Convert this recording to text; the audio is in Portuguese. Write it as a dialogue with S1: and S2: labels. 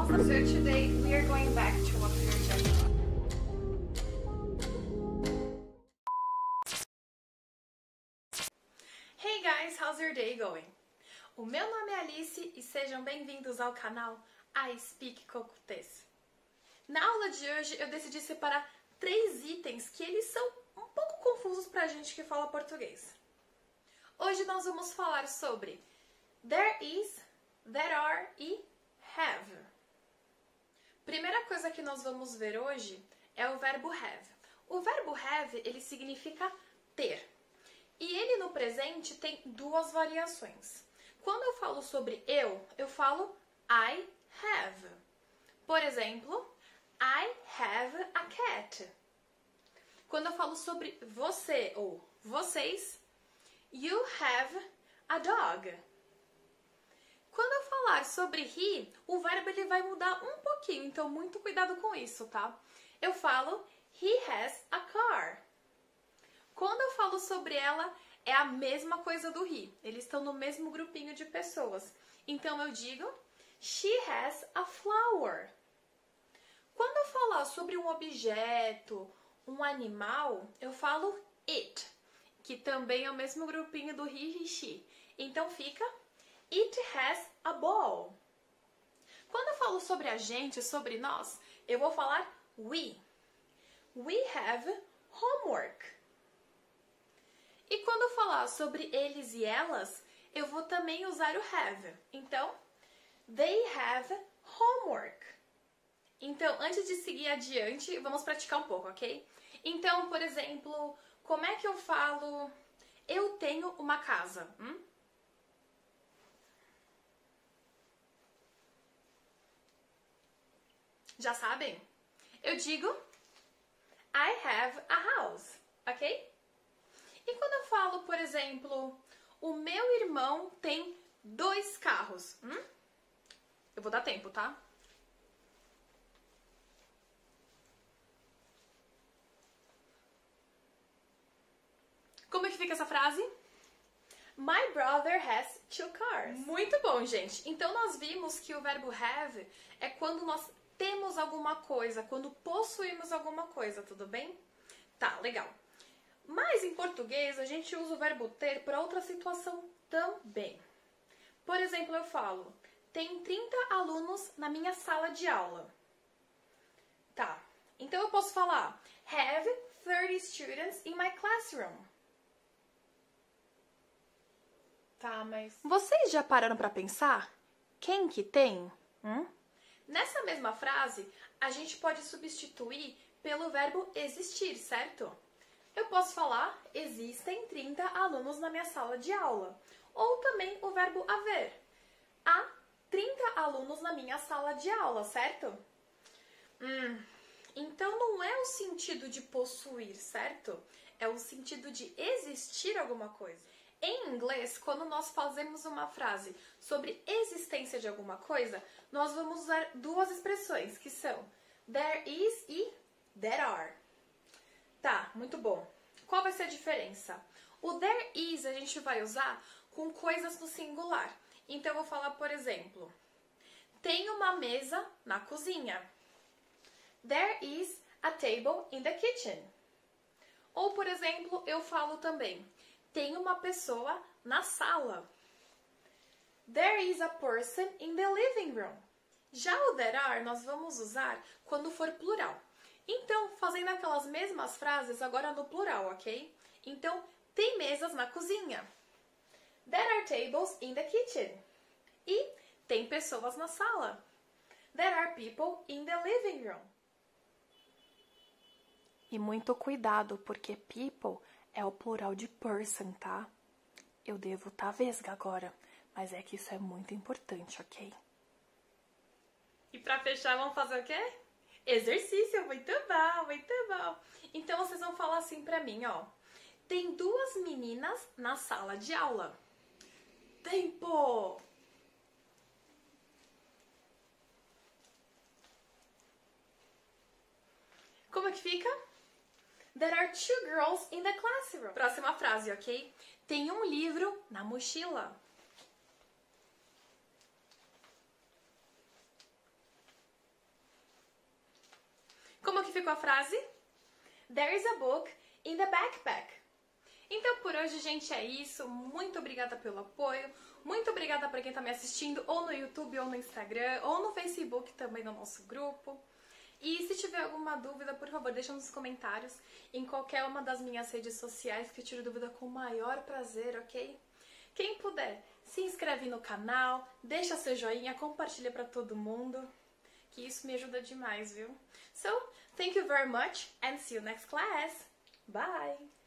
S1: So today we are going back to what we were talking about. Hey guys, how's your day going? O meu nome é Alice e sejam bem-vindos ao canal I Speak Cocutês. Na aula de hoje eu decidi separar 3 itens que eles são um pouco confusos pra gente que fala português. Hoje nós vamos falar sobre there is, there are e have. Primeira coisa que nós vamos ver hoje é o verbo have. O verbo have, ele significa ter. E ele no presente tem 2 variações. Quando eu falo sobre eu falo I have. Por exemplo, I have a cat. Quando eu falo sobre você ou vocês, you have a dog. Quando eu falar sobre he, o verbo ele vai mudar um pouquinho, então muito cuidado com isso, tá? Eu falo he has a car. Quando eu falo sobre ela, é a mesma coisa do he. Eles estão no mesmo grupinho de pessoas. Então eu digo she has a flower. Quando eu falar sobre um objeto, um animal, eu falo it, que também é o mesmo grupinho do he e she. Então fica it has a ball. Quando eu falo sobre a gente, sobre nós, eu vou falar we. We have homework. E quando eu falar sobre eles e elas, eu vou também usar o have. Então, they have homework. Então, antes de seguir adiante, vamos praticar um pouco, ok? Então, por exemplo, como é que eu falo eu tenho uma casa? Já sabem? Eu digo I have a house, ok? E quando eu falo, por exemplo, o meu irmão tem 2 carros. Eu vou dar tempo, tá? Como é que fica essa frase? My brother has 2 cars. Muito bom, gente. Então nós vimos que o verbo have é quando nós temos alguma coisa, quando possuímos alguma coisa, tudo bem? Tá, legal. Mas em português a gente usa o verbo ter para outra situação também. Por exemplo, eu falo, tem 30 alunos na minha sala de aula. Tá, então eu posso falar, have 30 students in my classroom. Tá, mas... Vocês já pararam para pensar? Quem que tem? Nessa mesma frase, a gente pode substituir pelo verbo existir, certo? Eu posso falar, existem 30 alunos na minha sala de aula. Ou também o verbo haver. Há 30 alunos na minha sala de aula, certo? Então não é o sentido de possuir, certo? É o sentido de existir alguma coisa. Em inglês, quando nós fazemos uma frase sobre existência de alguma coisa, nós vamos usar 2 expressões, que são there is e there are. Tá, muito bom. Qual vai ser a diferença? O there is a gente vai usar com coisas no singular. Então, eu vou falar, por exemplo, tem uma mesa na cozinha. There is a table in the kitchen. Ou, por exemplo, eu falo também, tem uma pessoa na sala. There is a person in the living room. Já o there are nós vamos usar quando for plural. Então, fazendo aquelas mesmas frases agora no plural, ok? Então, tem mesas na cozinha. There are tables in the kitchen. E tem pessoas na sala. There are people in the living room. E muito cuidado, porque people é o plural de person, tá? Eu devo estar vesga agora, mas é que isso é muito importante, ok? E pra fechar, vamos fazer o quê? Exercício, muito bom, muito bom. Então vocês vão falar assim pra mim, ó. Tem 2 meninas na sala de aula. Tempo! Como é que fica? There are 2 girls in the classroom. Próxima frase, ok? Tem um livro na mochila. Como que ficou a frase? There is a book in the backpack. Então por hoje, gente, é isso. Muito obrigada pelo apoio. Muito obrigada para quem está me assistindo ou no YouTube, ou no Instagram, ou no Facebook também no nosso grupo. E se tiver alguma dúvida, por favor, deixa nos comentários em qualquer uma das minhas redes sociais que eu tiro dúvida com o maior prazer, ok? Quem puder, se inscreve no canal, deixa seu joinha, compartilha para todo mundo, que isso me ajuda demais, viu? So, thank you very much and see you next class. Bye!